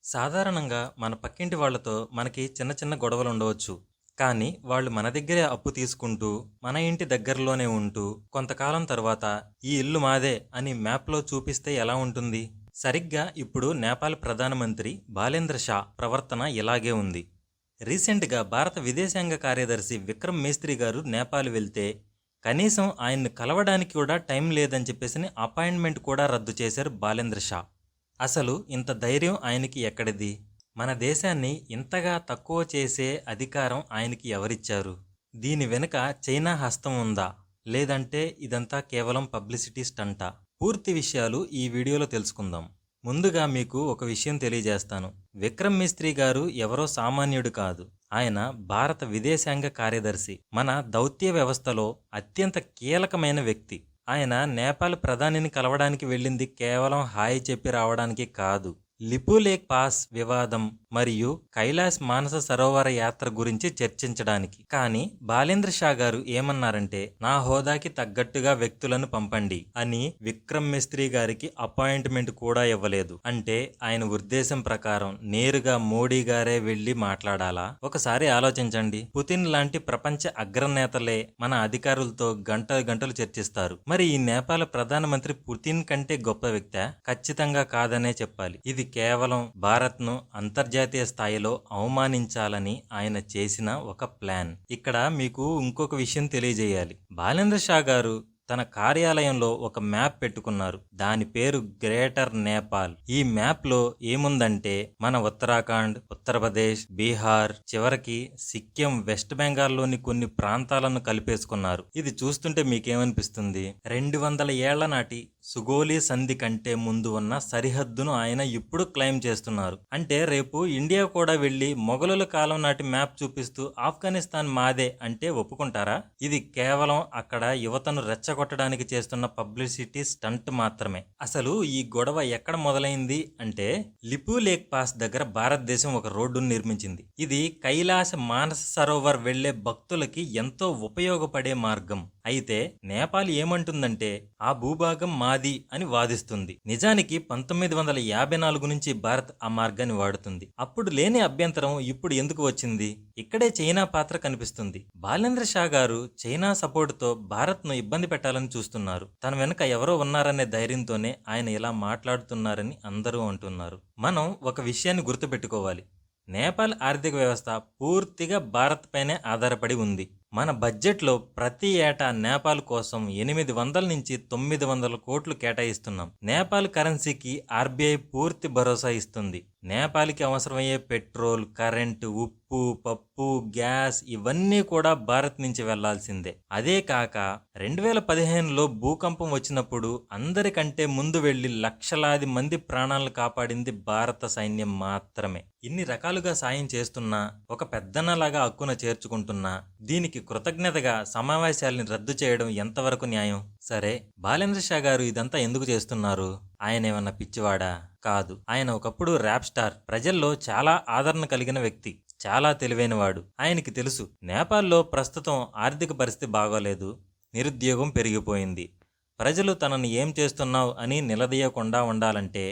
సాధారణంగా మన పక్కింటి వాళ్ళతో మనకి చిన్న చిన్న గొడవలు ఉండవచ్చు. కానీ వాళ్ళు మన దగ్గరే అప్పు తీసుకుంటూ, మన ఇంటి దగ్గరలోనే ఉంటూ, కొంతకాలం తర్వాత ఈ ఇల్లు మాదే అని మ్యాప్‌లో చూపిస్తే ఎలా ఉంటుంది? సరిగ్గా ఇప్పుడు నేపాల్ ప్రధానమంత్రి బాలేంద్ర షా ప్రవర్తన ఇలాగే ఉంది. రీసెంట్‌గా భారత విదేశాంగ కార్యదర్శి విక్రమ్ మేస్త్రీ గారు నేపాల్ వెళ్తే, కనీసం ఆయన్ని కలవడానికి కూడా టైం లేదని చెప్పేసని అపాయింట్‌మెంట్ కూడా రద్దు చేశారు బాలేంద్ర షా. అసలు ఇంత ధైర్యం ఆయనకి ఎక్కడిది? మన దేశాన్ని ఇంతగా తక్కువ చేసే అధికారం ఆయనకి ఎవరిచ్చారు? దీని వెనుక చైనా హస్తం ఉందా? లేదంటే ఇదంతా కేవలం పబ్లిసిటీ స్టంటా? పూర్తి విషయాలు ఈ వీడియోలో తెలుసుకుందాం. ముందుగా మీకు ఒక విషయం తెలియజేస్తాను. విక్రమ్ మిస్త్రీ గారు ఎవరో సామాన్యుడు కాదు. ఆయన భారత విదేశాంగ కార్యదర్శి. మన దౌత్య వ్యవస్థలో అత్యంత కీలకమైన వ్యక్తి. ఆయన నేపాల్ ప్రధానిని కలవడానికి వెళ్ళింది కేవలం హాయ్ చెప్పి రావడానికి కాదు. లిపులేక్ పాస్ వివాదం మరియు కైలాస్ మానస సరోవర యాత్ర గురించి చర్చించడానికి. కానీ బాలేంద్ర షా గారు ఏమన్నారంటే, నా హోదాకి తగ్గట్టుగా వ్యక్తులను పంపండి అని విక్రమ్ మిస్త్రీ గారికి అపాయింట్మెంట్ కూడా ఇవ్వలేదు. అంటే ఆయన ఉద్దేశం ప్రకారం నేరుగా మోడీ గారే వెళ్లి మాట్లాడాలా? ఒకసారి ఆలోచించండి. పుతిన్ లాంటి ప్రపంచ అగ్రనేతలే మన అధికారులతో గంటలు గంటలు చర్చిస్తారు. మరి ఈ నేపాల్ ప్రధానమంత్రి పుతిన్ కంటే గొప్ప వ్యక్తా? ఖచ్చితంగా కాదనే చెప్పాలి. ఇది కేవలం భారత్ను అంతర్జాతీయ స్థాయిలో అవమానించాలని ఆయన చేసిన ఒక ప్లాన్. ఇక్కడ మీకు ఇంకొక విషయం తెలియజేయాలి. బాలేంద్ర షా గారు తన కార్యాలయంలో ఒక మ్యాప్ పెట్టుకున్నారు. దాని పేరు గ్రేటర్ నేపాల్. ఈ మ్యాప్ లో ఏముందంటే మన ఉత్తరాఖండ్, ఉత్తరప్రదేశ్, బీహార్, చివరికి సిక్కిం, వెస్ట్ బెంగాల్లోని కొన్ని ప్రాంతాలను కలిపేసుకున్నారు. ఇది చూస్తుంటే మీకేమనిపిస్తుంది? 200 ఏళ్ల నాటి సుగోలి సంధి కంటే ముందు ఉన్న సరిహద్దును ఆయన ఇప్పుడు క్లెయిమ్ చేస్తున్నారు. అంటే రేపు ఇండియా కూడా వెళ్లి మొఘలుల కాలం నాటి మ్యాప్ చూపిస్తూ ఆఫ్ఘనిస్తాన్ మాదే అంటే ఒప్పుకుంటారా? ఇది కేవలం అక్కడ యువతను రెచ్చగొట్టడానికి చేస్తున్న పబ్లిసిటీ స్టంట్ మాత్రమే. అసలు ఈ గొడవ ఎక్కడ మొదలైంది అంటే, లిపు లేక్ పాస్ దగ్గర భారతదేశం ఒక రోడ్డును నిర్మించింది. ఇది కైలాస మానస సరోవర్ వెళ్లే భక్తులకి ఎంతో ఉపయోగపడే మార్గం. అయితే నేపాల్ ఏమంటుందంటే ఆ భూభాగం మాది అని వాదిస్తుంది. నిజానికి 1954 నుంచి భారత్ ఆ మార్గాన్ని వాడుతుంది. అప్పుడు లేని అభ్యంతరం ఇప్పుడు ఎందుకు వచ్చింది? ఇక్కడే చైనా పాత్ర కనిపిస్తుంది. బాలేంద్ర షా గారు చైనా సపోర్టుతో భారత్ను ఇబ్బంది పెట్టాలని చూస్తున్నారు. తన వెనుక ఎవరో ఉన్నారనే ధైర్యంతోనే ఆయన ఇలా మాట్లాడుతున్నారని అందరూ అంటున్నారు. మనం ఒక విషయాన్ని గుర్తుపెట్టుకోవాలి. నేపాల్ ఆర్థిక వ్యవస్థ పూర్తిగా భారత్ పైనే ఆధారపడి ఉంది. మన బడ్జెట్లో ప్రతి ఏటా నేపాల్ కోసం 800 నుంచి 900 కోట్లు కేటాయిస్తున్నాం. నేపాల్ కరెన్సీకి ఆర్బీఐ పూర్తి భరోసా ఇస్తుంది. నేపాల్కి అవసరమయ్యే పెట్రోల్, కరెంటు, ఉప్పు, పప్పు, గ్యాస్ ఇవన్నీ కూడా భారత్ నుంచి వెళ్లాల్సిందే. అదే కాక 2015లో భూకంపం వచ్చినప్పుడు అందరికంటే ముందు వెళ్లి లక్షలాది మంది ప్రాణాలను కాపాడింది భారత సైన్యం మాత్రమే. ఇన్ని రకాలుగా సాయం చేస్తున్నా, ఒక పెద్దన్నలాగా హక్కున చేర్చుకుంటున్నా, దీనికి కృతజ్ఞతగా సమావేశాలని రద్దు చేయడం ఎంతవరకు న్యాయం? సరే, బాలేంద్ర షా గారు ఇదంతా ఎందుకు చేస్తున్నారు? ఆయన ఏమన్నా పిచ్చివాడా? కాదు. ఆయన ఒకప్పుడు ర్యాప్ స్టార్, ప్రజల్లో చాలా ఆదరణ కలిగిన వ్యక్తి, చాలా తెలివైనవాడు. ఆయనకి తెలుసు నేపాల్లో ప్రస్తుతం ఆర్థిక పరిస్థితి బాగోలేదు, నిరుద్యోగం పెరిగిపోయింది. ప్రజలు తనని ఏం చేస్తున్నావు అని నిలదీయకుండా ఉండాలంటే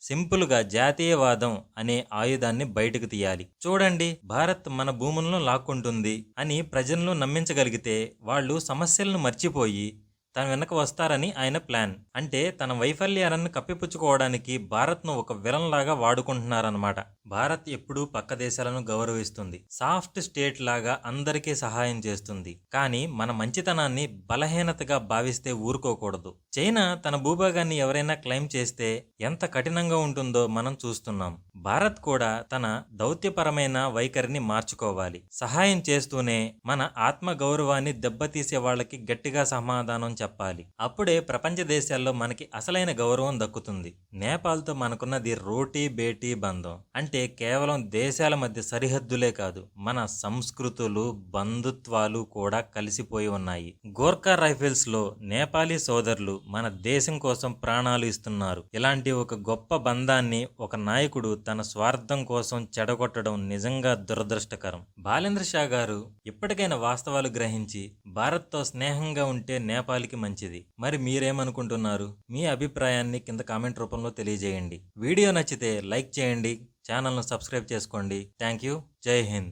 సింపుల్గా జాతీయవాదం అనే ఆయుధాన్ని బయటకు తీయాలి. చూడండి, భారత్ మన భూములను లాక్కుంటుంది అని ప్రజలను నమ్మించగలిగితే వాళ్ళు సమస్యలను మర్చిపోయి తన వెనక వస్తారని ఆయన ప్లాన్. అంటే తన వైఫల్యాలను కప్పిపుచ్చుకోవడానికి భారత్ను ఒక విలన్ లాగా వాడుకుంటున్నారన్నమాట. భారత్ ఎప్పుడూ పక్క దేశాలను గౌరవిస్తుంది, సాఫ్ట్ స్టేట్ లాగా అందరికీ సహాయం చేస్తుంది. కానీ మన మంచితనాన్ని బలహీనతగా భావిస్తే ఊరుకోకూడదు. చైనా తన భూభాగాన్ని ఎవరైనా క్లెయిమ్ చేస్తే ఎంత కఠినంగా ఉంటుందో మనం చూస్తున్నాం. భారత్ కూడా తన దౌత్యపరమైన వైఖరిని మార్చుకోవాలి. సహాయం చేస్తూనే మన ఆత్మ గౌరవాన్ని దెబ్బతీసే వాళ్ళకి గట్టిగా సమాధానం చెప్పాలి. అప్పుడే ప్రపంచ దేశాల్లో మనకి అసలైన గౌరవం దక్కుతుంది. నేపాల్తో మనకున్నది రోటీ బేటీ బంధం. అంటే కేవలం దేశాల మధ్య సరిహద్దులే కాదు, మన సంస్కృతులు, బంధుత్వాలు కూడా కలిసిపోయి ఉన్నాయి. గోర్ఖా రైఫిల్స్ లో నేపాలీ సోదరులు మన దేశం కోసం ప్రాణాలు ఇస్తున్నారు. ఇలాంటి ఒక గొప్ప బంధాన్ని ఒక నాయకుడు తన స్వార్థం కోసం చెడగొట్టడం నిజంగా దురదృష్టకరం. బాలేంద్ర షా గారు ఇప్పటికైనా వాస్తవాలు గ్రహించి భారత్తో స్నేహంగా ఉంటే నేపాల్కి మంచిది. మరి మీరేమనుకుంటున్నారు? మీ అభిప్రాయాన్ని కింద కామెంట్ రూపంలో తెలియజేయండి. వీడియో నచ్చితే లైక్ చేయండి, ఛానల్ను సబ్స్క్రైబ్ చేసుకోండి. Thank you. జై హింద్.